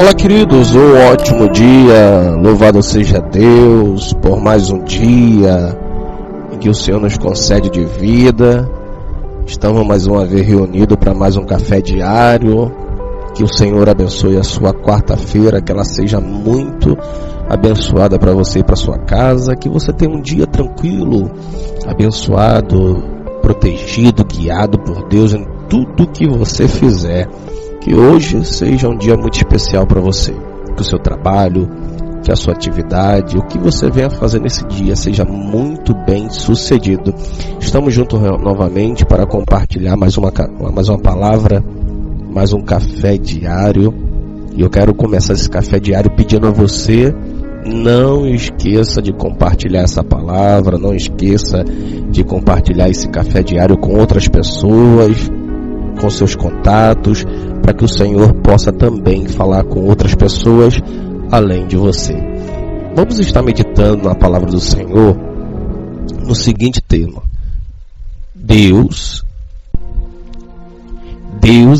Olá, queridos, um ótimo dia, louvado seja Deus por mais um dia em que o Senhor nos concede de vida. Estamos mais uma vez reunidos para mais um café diário. Que o Senhor abençoe a sua quarta-feira, que ela seja muito abençoada para você e para sua casa, que você tenha um dia tranquilo, abençoado, protegido, guiado por Deus em tudo que você fizer. Que hoje seja um dia muito especial para você, que o seu trabalho, que a sua atividade, o que você venha fazer nesse dia seja muito bem sucedido. Estamos juntos novamente para compartilhar mais uma palavra, mais um café diário. E eu quero começar esse café diário pedindo a você, não esqueça de compartilhar essa palavra, não esqueça de compartilhar esse café diário com outras pessoas, com seus contatos, para que o Senhor possa também falar com outras pessoas além de você. Vamos estar meditando na palavra do Senhor no seguinte tema: Deus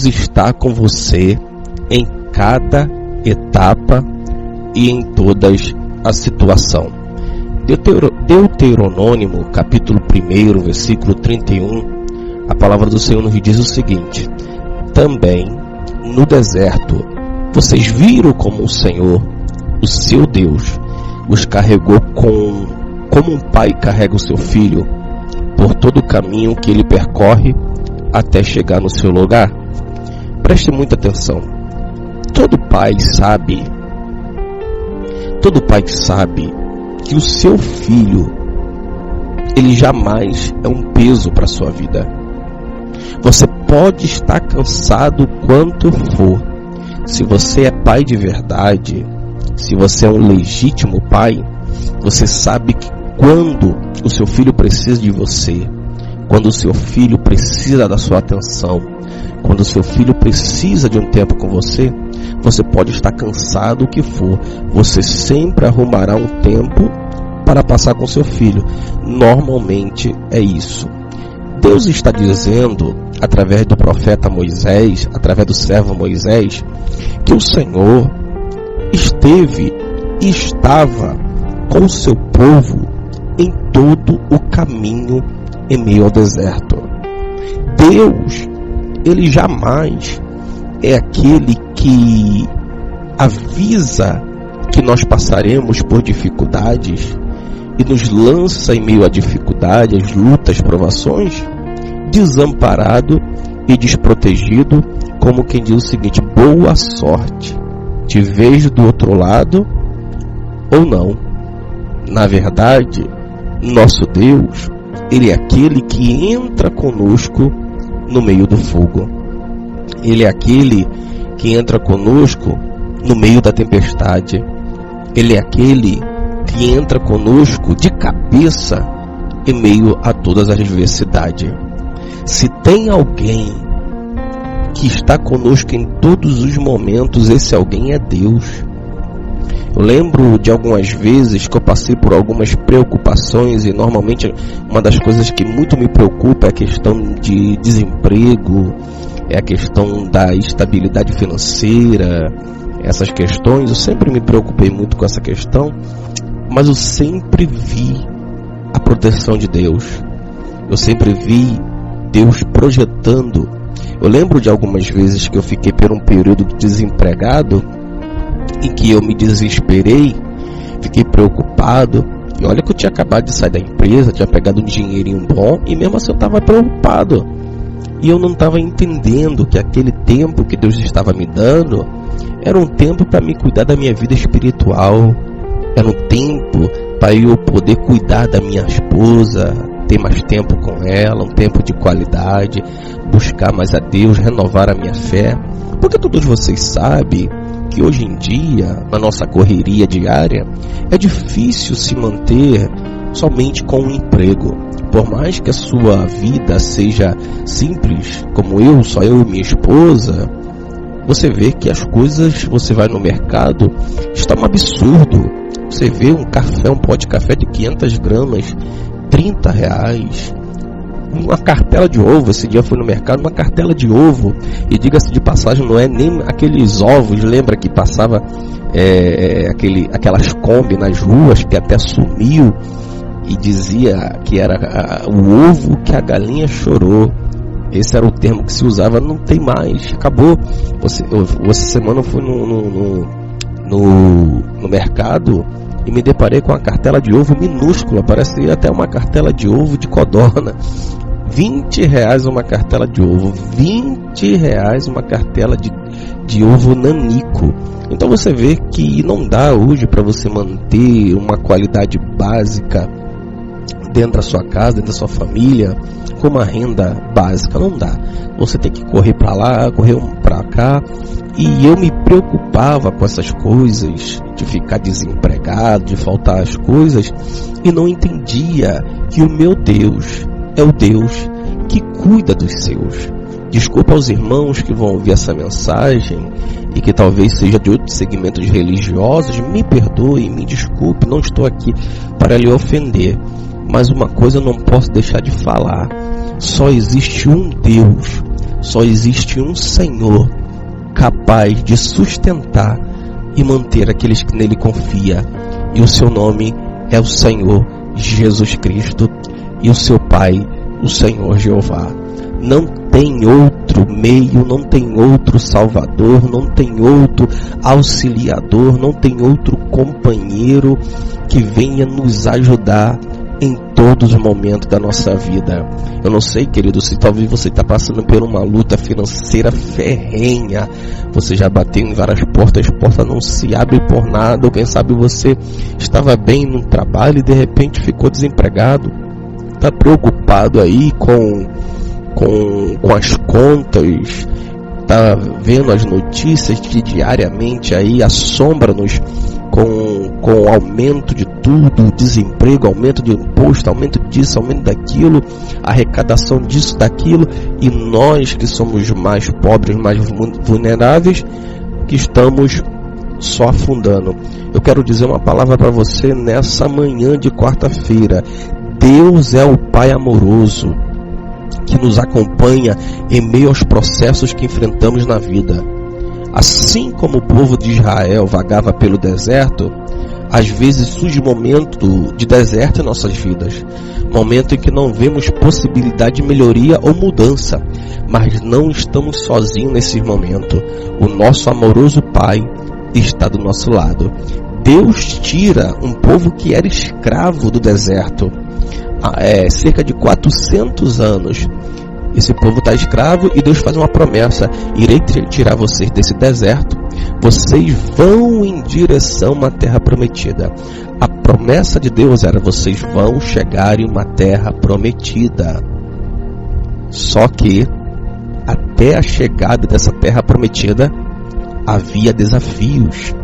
está com você em cada etapa e em todas as situações. Deuteronômio, capítulo 1, versículo 31, a palavra do Senhor nos diz o seguinte: também no deserto vocês viram como o Senhor, o seu Deus, os carregou como um pai carrega o seu filho por todo o caminho que ele percorre até chegar no seu lugar. Preste muita atenção. Todo pai sabe que o seu filho, ele jamais é um peso para a sua vida. Você pode estar cansado quanto for. Se você é pai de verdade, se você é um legítimo pai, você sabe que quando o seu filho precisa de você, quando o seu filho precisa da sua atenção, quando o seu filho precisa de um tempo com você, você pode estar cansado o que for, você sempre arrumará um tempo para passar com seu filho. Normalmente é isso. Deus está dizendo, através do profeta Moisés, através do servo Moisés, que o Senhor esteve e estava com o seu povo em todo o caminho em meio ao deserto. Deus, ele jamais é aquele que avisa que nós passaremos por dificuldades e nos lança em meio a dificuldades, lutas, provações, desamparado e desprotegido, como quem diz o seguinte: boa sorte, te vejo do outro lado ou não. Na verdade, nosso Deus, ele é aquele que entra conosco no meio do fogo. Ele é aquele que entra conosco no meio da tempestade. Ele é aquele que entra conosco de cabeça em meio a todas as adversidades. Se tem alguém que está conosco em todos os momentos, esse alguém é Deus. Eu lembro de algumas vezes que eu passei por algumas preocupações, e normalmente uma das coisas que muito me preocupa é a questão de desemprego, é a questão da estabilidade financeira, essas questões. Eu sempre me preocupei muito com essa questão, mas eu sempre vi a proteção de Deus. Eu sempre vi Deus projetando. Eu lembro de algumas vezes que eu fiquei por um período desempregado, em que eu me desesperei, fiquei preocupado. E olha que eu tinha acabado de sair da empresa, tinha pegado um dinheirinho bom, e mesmo assim eu estava preocupado. E eu não estava entendendo que aquele tempo que Deus estava me dando era um tempo para me cuidar da minha vida espiritual. Era um tempo para eu poder cuidar da minha esposa, ter mais tempo com ela, um tempo de qualidade, buscar mais a Deus, renovar a minha fé. Porque todos vocês sabem que hoje em dia, na nossa correria diária, é difícil se manter somente com um emprego. Por mais que a sua vida seja simples, como só eu e minha esposa, você vê que as coisas, você vai no mercado, está um absurdo. Você vê um pó de café de 500 gramas, R$30. uma cartela de ovo. Esse dia eu fui no mercado, uma cartela de ovo, e diga-se de passagem, não é nem aqueles ovos, lembra que passava aquelas Kombi nas ruas, que até sumiu, e dizia que era o ovo que a galinha chorou. Esse era o termo que se usava. Não tem mais, acabou. Essa semana eu fui no mercado e me deparei com uma cartela de ovo minúscula, parecia até uma cartela de ovo de codorna. R$20 uma cartela de ovo, R$20 uma cartela de ovo nanico. Então você vê que não dá hoje para você manter uma qualidade básica dentro da sua casa, dentro da sua família, com uma renda básica. Não dá. Você tem que correr para lá, correr para cá. E eu me preocupava com essas coisas, de ficar desempregado, de faltar as coisas, e não entendia que o meu Deus é o Deus que cuida dos seus. Desculpa aos irmãos que vão ouvir essa mensagem e que talvez seja de outros segmentos religiosos, me perdoe, me desculpe, não estou aqui para lhe ofender. Mas uma coisa eu não posso deixar de falar: só existe um Deus, só existe um Senhor capaz de sustentar e manter aqueles que nele confiam. E o seu nome é o Senhor Jesus Cristo, e o seu Pai, o Senhor Jeová. Não tem outro meio, não tem outro Salvador, não tem outro auxiliador, não tem outro companheiro que venha nos ajudar em todos os momentos da nossa vida. Eu não sei, querido, se talvez você está passando por uma luta financeira ferrenha, você já bateu em várias portas, as portas não se abrem por nada, ou quem sabe você estava bem no trabalho e de repente ficou desempregado, está preocupado aí com as contas, está vendo as notícias que diariamente aí assombram-nos com o aumento de tudo, desemprego, aumento de imposto, aumento disso, aumento daquilo, arrecadação disso, daquilo, e nós que somos mais pobres, mais vulneráveis, que estamos só afundando. Eu quero dizer uma palavra para você nessa manhã de quarta-feira. Deus é o Pai amoroso que nos acompanha em meio aos processos que enfrentamos na vida. Assim como o povo de Israel vagava pelo deserto, às vezes surge momento de deserto em nossas vidas, momento em que não vemos possibilidade de melhoria ou mudança, mas não estamos sozinhos nesse momento. O nosso amoroso Pai está do nosso lado. Deus tira um povo que era escravo do deserto, cerca de 400 anos. Esse povo está escravo e Deus faz uma promessa: irei tirar vocês desse deserto, vocês vão em direção a uma terra prometida. A promessa de Deus era: vocês vão chegar em uma terra prometida. Só que até a chegada dessa terra prometida havia desafios,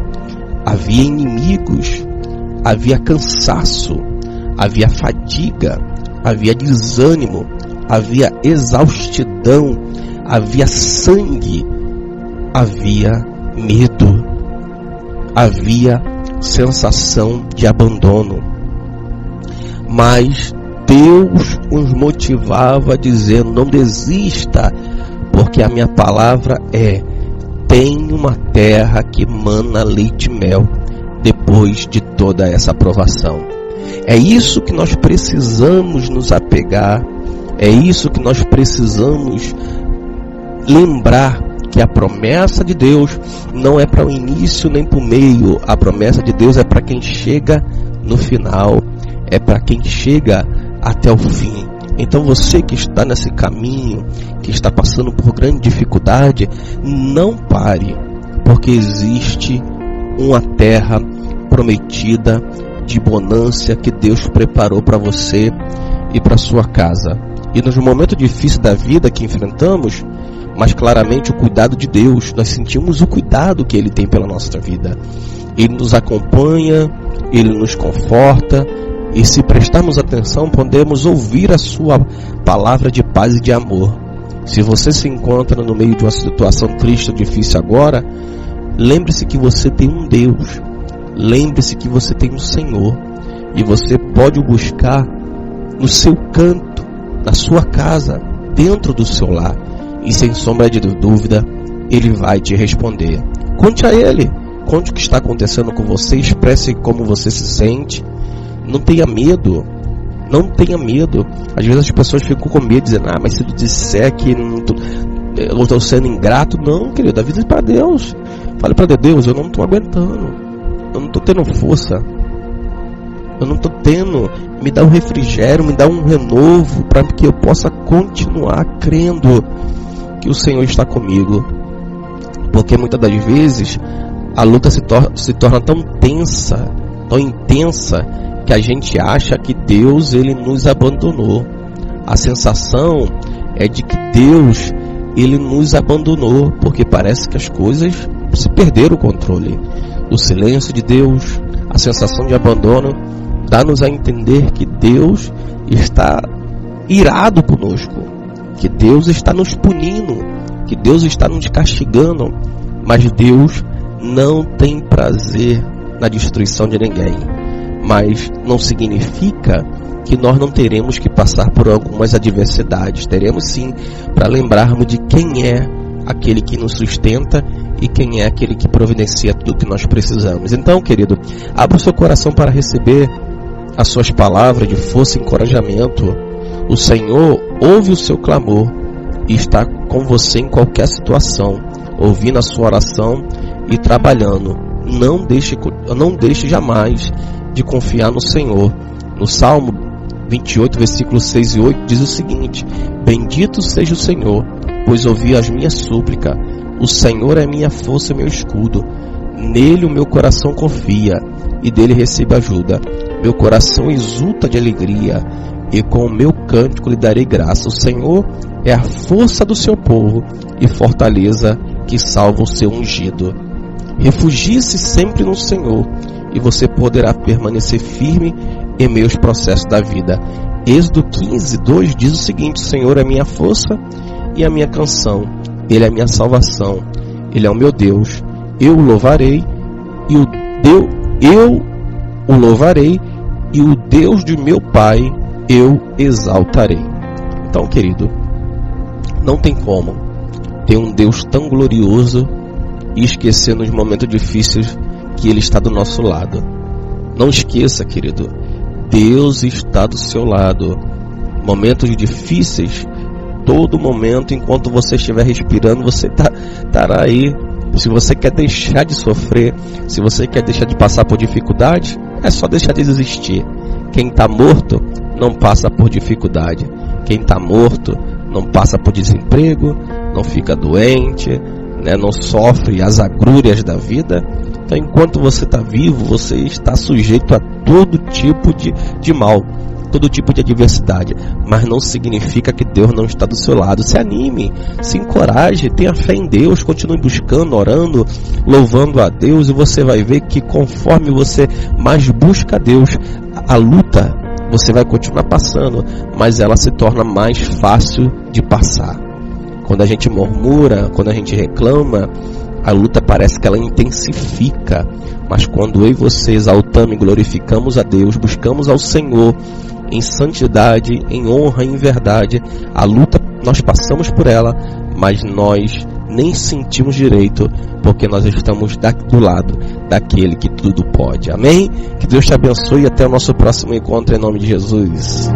havia inimigos, havia cansaço, havia fadiga, havia desânimo, havia exaustidão, havia sangue, havia medo, havia sensação de abandono. Mas Deus os motivava dizendo: não desista, porque a minha palavra tem uma terra que mana leite e mel depois de toda essa provação. É isso que nós precisamos nos apegar. É isso que nós precisamos lembrar, que a promessa de Deus não é para o início nem para o meio. A promessa de Deus é para quem chega no final, é para quem chega até o fim. Então você que está nesse caminho, que está passando por grande dificuldade, não pare, porque existe uma terra prometida de bonança que Deus preparou para você e para sua casa. E nos momentos difíceis da vida que enfrentamos, mas claramente o cuidado de Deus, nós sentimos o cuidado que Ele tem pela nossa vida. Ele nos acompanha, Ele nos conforta, e se prestarmos atenção, podemos ouvir a sua palavra de paz e de amor. Se você se encontra no meio de uma situação triste ou difícil agora, lembre-se que você tem um Deus, lembre-se que você tem um Senhor, e você pode o buscar no seu canto, na sua casa, dentro do seu lar. E sem sombra de dúvida, Ele vai te responder. Conte a Ele, conte o que está acontecendo com você, expresse como você se sente. Não tenha medo, não tenha medo. Às vezes as pessoas ficam com medo, dizendo, mas se eu disser que eu estou sendo ingrato. Não, querido, avisa para Deus. Fale para Deus, eu não estou aguentando, eu não estou tendo força, eu não estou tendo, me dá um refrigério, me dá um renovo, para que eu possa continuar crendo que o Senhor está comigo. Porque muitas das vezes a luta se torna tão tensa, tão intensa, que a gente acha que Deus, Ele nos abandonou. A sensação é de que Deus, Ele nos abandonou, porque parece que as coisas se perderam o controle. O silêncio de Deus, a sensação de abandono, dá-nos a entender que Deus está irado conosco, que Deus está nos punindo, que Deus está nos castigando. Mas Deus não tem prazer na destruição de ninguém. Mas não significa que nós não teremos que passar por algumas adversidades. Teremos sim, para lembrarmos de quem é aquele que nos sustenta e quem é aquele que providencia tudo o que nós precisamos. Então, querido, abra o seu coração para receber as suas palavras de força e encorajamento. O Senhor ouve o seu clamor e está com você em qualquer situação, ouvindo a sua oração e trabalhando. Não deixe jamais de confiar no Senhor. No Salmo 28, versículos 6 e 8, diz o seguinte: bendito seja o Senhor, pois ouvi as minhas súplicas. O Senhor é minha força e meu escudo. Nele o meu coração confia e dele recebe ajuda. Meu coração exulta de alegria e com o meu cântico lhe darei graça. O Senhor é a força do seu povo e fortaleza que salva o seu ungido. Refugie-se sempre no Senhor e você poderá permanecer firme em meio aos processos da vida. Êxodo 15, 2 diz o seguinte: o Senhor é a minha força e a minha canção, Ele é a minha salvação, Ele é o meu Deus, eu o louvarei e o Deus de meu Pai eu exaltarei. Então, querido, não tem como ter um Deus tão glorioso e esquecer nos momentos difíceis que Ele está do nosso lado. Não esqueça, querido, Deus está do seu lado. Momentos difíceis, todo momento, enquanto você estiver respirando, você estará aí. Se você quer deixar de sofrer, se você quer deixar de passar por dificuldade, é só deixar de existir. Quem está morto não passa por dificuldade. Quem está morto não passa por desemprego, não fica doente, não sofre as agrúrias da vida. Então, enquanto você está vivo, você está sujeito a todo tipo de mal, todo tipo de adversidade. Mas não significa que Deus não está do seu lado. Se anime, se encoraje, tenha fé em Deus, continue buscando, orando, louvando a Deus, e você vai ver que conforme você mais busca a Deus, a luta você vai continuar passando, mas ela se torna mais fácil de passar. Quando a gente murmura, quando a gente reclama, a luta parece que ela intensifica. Mas quando eu e você exaltamos e glorificamos a Deus, buscamos ao Senhor em santidade, em honra, em verdade, a luta nós passamos por ela, mas nós nem sentimos direito, porque nós estamos do lado daquele que tudo pode. Amém? Que Deus te abençoe e até o nosso próximo encontro em nome de Jesus.